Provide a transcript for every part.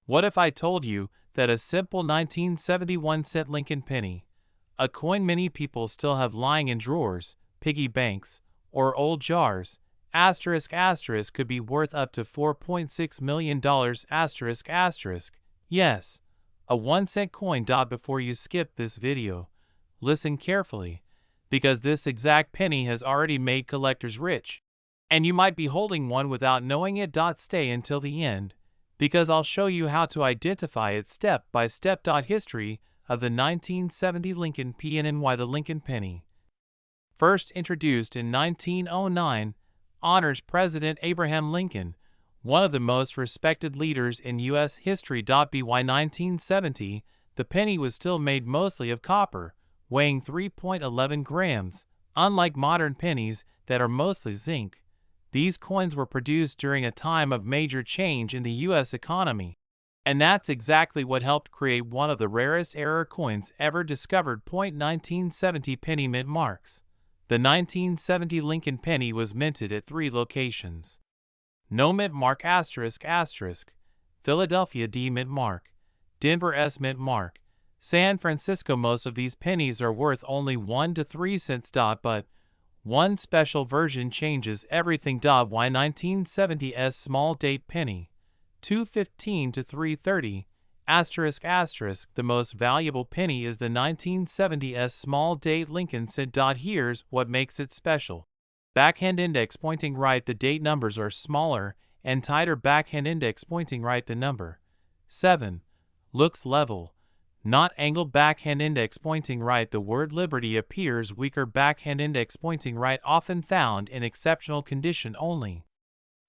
What if I told you that a simple 1971-cent Lincoln penny, a coin many people still have lying in drawers, piggy banks, or old jars, could be worth up to $4.6 million Yes, a 1-cent coin. Before you skip this video, listen carefully, because this exact penny has already made collectors rich. And you might be holding one without knowing it. Stay until the end, because I'll show you how to identify it step by step. History of the 1970 Lincoln PN and why the Lincoln penny. First introduced in 1909, honors President Abraham Lincoln, one of the most respected leaders in U.S. history. By 1970, the penny was still made mostly of copper, weighing 3.11 grams, unlike modern pennies that are mostly zinc. These coins were produced during a time of major change in the U.S. economy, and that's exactly what helped create one of the rarest error coins ever discovered. 1970 penny mint marks. The 1970 Lincoln penny was minted at 3 locations. No mint mark Philadelphia D mint mark, Denver S mint mark, San Francisco. Most of these pennies are worth only 1 to 3 cents. But one special version changes everything. Why 1970s small date penny, 215 to 330 The most valuable penny is the 1970s small date Lincoln cent. Here's what makes it special. Backhand index pointing right. The date numbers are smaller and tighter. Backhand index pointing right. The number 7 looks level, not angled. Backhand index pointing right. The word liberty appears weaker. Backhand index pointing right. Often found in exceptional condition only.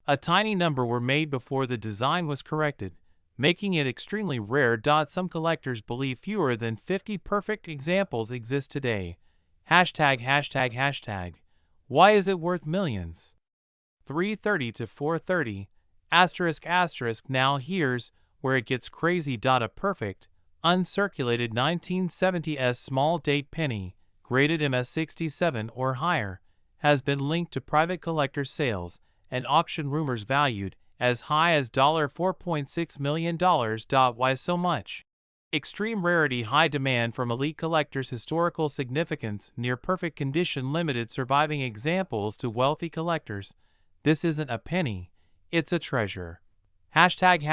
A tiny number were made before the design was corrected, making it extremely rare. Some collectors believe fewer than 50 perfect examples exist today. Hashtag. Why is it worth millions? 330 to 430 Now here's where it gets crazy. A perfect, uncirculated 1970s small date penny, graded MS67 or higher, has been linked to private collector sales and auction rumors valued as high as $4.6 million. Why so much? Extreme rarity, high demand from elite collectors, historical significance, near perfect condition, limited surviving examples to wealthy collectors. This isn't a penny, it's a treasure. Hashtag.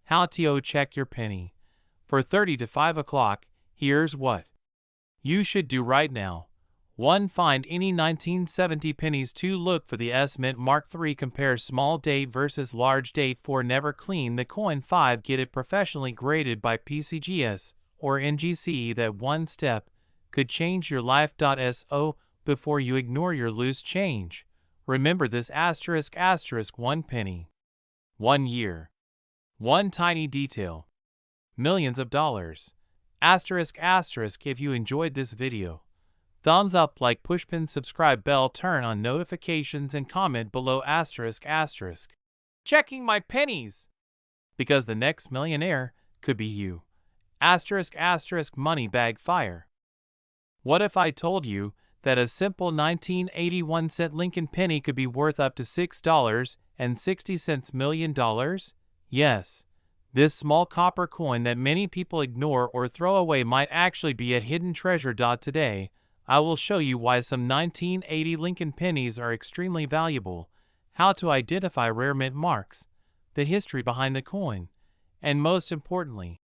How to check your penny. For 30 to 5 o'clock, here's what you should do right now. 1. Find any 1970 pennies. 2. Look for the S mint mark. 3. Compare small date versus large date. 4. Never clean the coin. 5. Get it professionally graded by PCGS or NGC. That one step could change your life. So before you ignore your loose change, remember this asterisk. 1 penny, 1 year, 1 tiny detail, millions of dollars. Asterisk. If you enjoyed this video, thumbs up, like, pushpin, subscribe, bell, turn on notifications, and comment below. Asterisk. Checking my pennies, because the next millionaire could be you. Asterisk. Money bag fire. What if I told you that a simple 1981-cent Lincoln penny could be worth up to $6.60 million? Yes. This small copper coin that many people ignore or throw away might actually be a hidden treasure. Today, I will show you why some 1980 Lincoln pennies are extremely valuable, how to identify rare mint marks, the history behind the coin, and most importantly,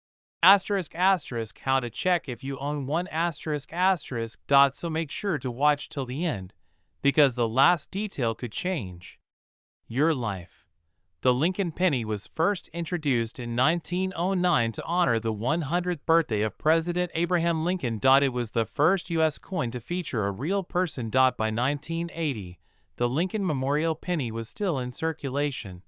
how to check if you own one. So make sure to watch till the end, because the last detail could change your life. The Lincoln penny was first introduced in 1909 to honor the 100th birthday of President Abraham Lincoln. It was the first U.S. coin to feature a real person. By 1980, the Lincoln Memorial penny was still in circulation,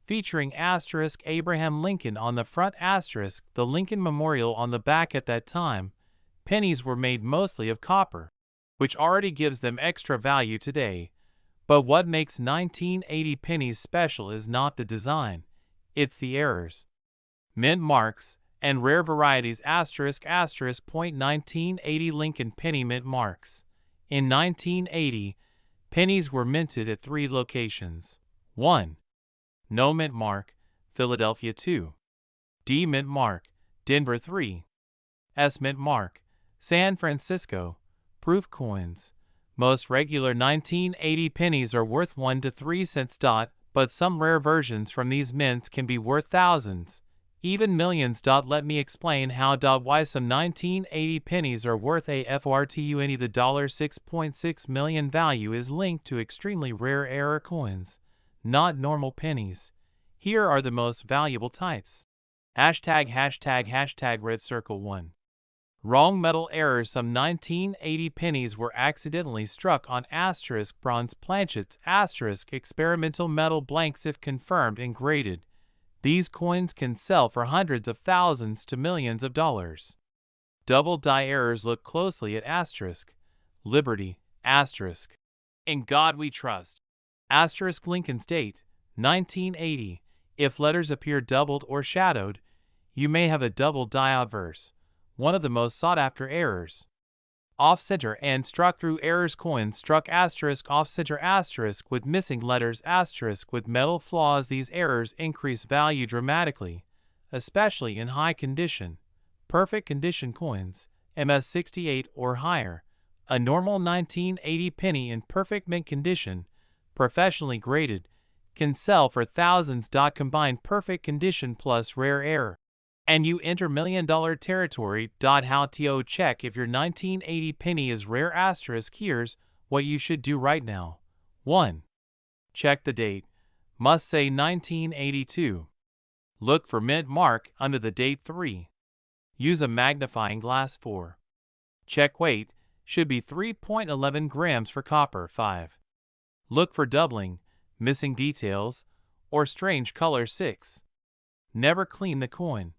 featuring Abraham Lincoln on the front, the Lincoln Memorial on the back. At that time, pennies were made mostly of copper, which already gives them extra value today. But what makes 1980 pennies special is not the design, it's the errors, mint marks, and rare varieties. 1980 Lincoln penny mint marks. In 1980, pennies were minted at 3 locations. 1. No mint mark, Philadelphia 2. D. Mint mark, Denver 3. S. Mint mark, San Francisco. Proof coins. Most regular 1980 pennies are worth 1 to 3 cents. But some rare versions from these mints can be worth thousands, even millions. Let me explain how. Why some 1980 pennies are worth a fortune. The $6.6 million value is linked to extremely rare error coins, not normal pennies. Here are the most valuable types. #####Red Circle 1. Wrong metal errors. Some 1980 pennies were accidentally struck on * bronze planchets * experimental metal blanks. If confirmed and graded, these coins can sell for hundreds of thousands to millions of dollars. Double die errors. Look closely at * Liberty *. In God we trust. * Lincoln's date, 1980. If letters appear doubled or shadowed, you may have a double die obverse, one of the most sought-after errors. Off-center and struck-through errors. Coins struck * off-center * with missing letters * with metal flaws. These errors increase value dramatically, especially in high condition, perfect condition coins, MS68 or higher. A normal 1980 penny in perfect mint condition, professionally graded, can sell for thousands. Combine perfect condition plus rare error, and you enter million-dollar territory. How to check if your 1980 penny is rare *. Here's what you should do right now. 1. Check the date. Must say 1982. Look for mint mark under the date. 3. Use a magnifying glass. 4. Check weight. Should be 3.11 grams for copper. 5. Look for doubling, missing details, or strange color. 6. Never clean the coin.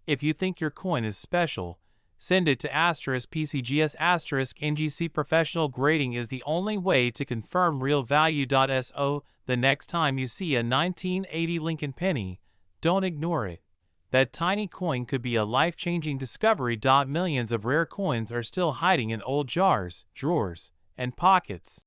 If you think your coin is special, send it to *PCGS *NGC. Professional grading is the only way to confirm real value. The next time you see a 1980 Lincoln penny, don't ignore it. That tiny coin could be a life-changing discovery. Millions of rare coins are still hiding in old jars, drawers, and pockets.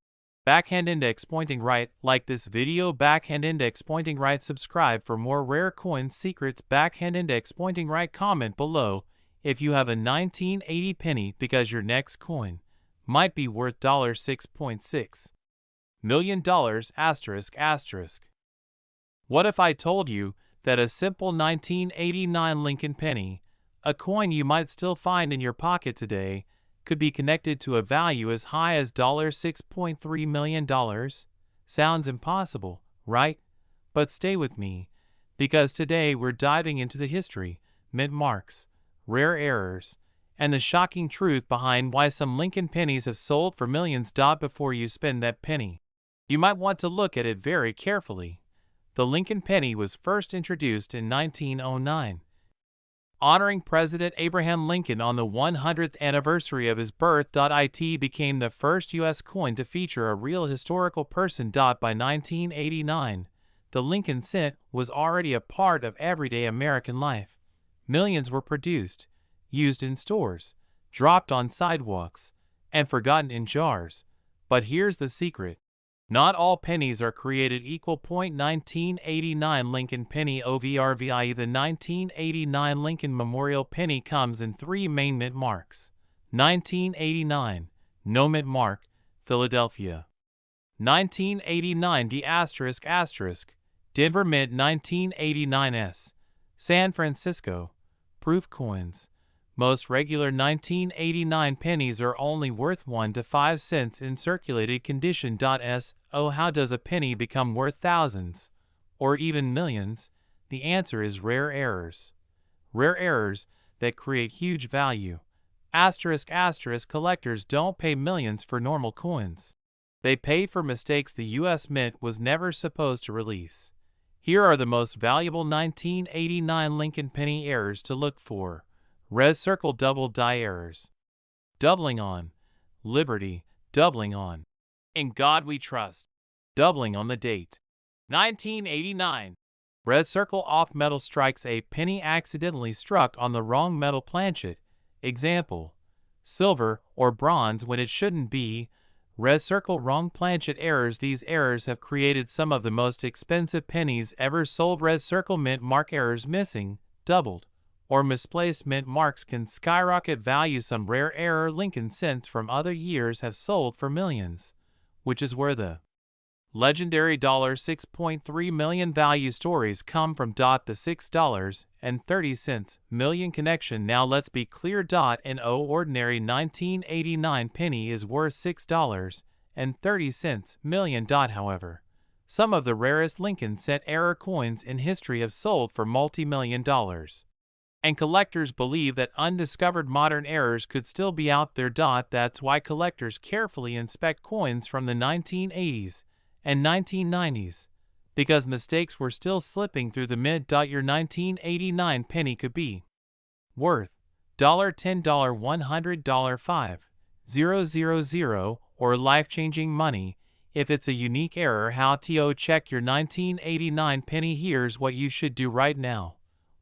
Backhand index pointing right. Like this video. Backhand index pointing right. Subscribe for more rare coin secrets. Backhand index pointing right. Comment below if you have a 1980 penny, because your next coin might be worth $6.6 million ***. What if I told you that a simple 1989 Lincoln penny, a coin you might still find in your pocket today, could be connected to a value as high as $6.3 million? Sounds impossible, right? But stay with me, because today we're diving into the history, mint marks, rare errors, and the shocking truth behind why some Lincoln pennies have sold for millions. Before you spend that penny, you might want to look at it very carefully. The Lincoln penny was first introduced in 1909. Honoring President Abraham Lincoln on the 100th anniversary of his birth. It became the first U.S. coin to feature a real historical person. By 1989, the Lincoln cent was already a part of everyday American life. Millions were produced, used in stores, dropped on sidewalks, and forgotten in jars. But here's the secret. Not all pennies are created equal. 1989 Lincoln penny OVRVIE. The 1989 Lincoln Memorial penny comes in 3 main mint marks. 1989, no mint mark, Philadelphia. 1989 D****, Denver Mint. 1989 S, San Francisco. Proof coins. Most regular 1989 pennies are only worth 1 to 5 cents in circulated condition. How does a penny become worth thousands, or even millions? The answer is rare errors. Rare errors that create huge value. ***, collectors don't pay millions for normal coins. They pay for mistakes the U.S. Mint was never supposed to release. Here are the most valuable 1989 Lincoln penny errors to look for. Red circle double die errors. Doubling on. Liberty, doubling on. In God we trust. Doubling on the date. 1989. Red circle off metal strikes. A penny accidentally struck on the wrong metal planchet. Example: silver or bronze when it shouldn't be. Red circle wrong planchet errors. These errors have created some of the most expensive pennies ever sold. Red circle mint mark errors: missing, doubled, or misplaced mint marks can skyrocket value. Some rare error Lincoln cents from other years have sold for millions, which is where the legendary $6.3 million value stories come from. The $6.30 million connection. Now let's be clear. An ordinary 1989 penny is worth $6.30 million. However, some of the rarest Lincoln cent error coins in history have sold for multi-million dollars, and collectors believe that undiscovered modern errors could still be out there. That's why collectors carefully inspect coins from the 1980s and 1990s, because mistakes were still slipping through the mid. Your 1989 penny could be worth $10, $100, $5,000, or life-changing money if it's a unique error. How to check your 1989 penny? Here's what you should do right now.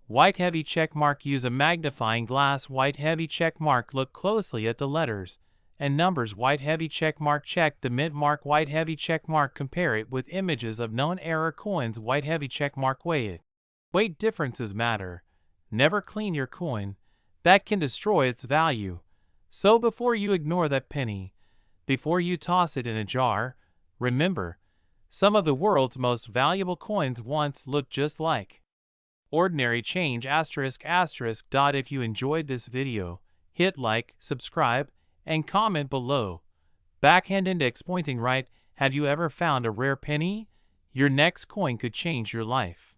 White heavy check mark. Use a magnifying glass. White heavy check mark. Look closely at the letters and numbers. White heavy check mark. Check the mint mark. White heavy check mark. Compare it with images of known error coins. White heavy check mark. Weigh it. Weight differences matter. Never clean your coin. That can destroy its value. So before you ignore that penny, before you toss it in a jar, remember, some of the world's most valuable coins once looked just like ordinary change. If you enjoyed this video, hit like, subscribe, and comment below. Backhand index pointing right. Have you ever found a rare penny? Your next coin could change your life.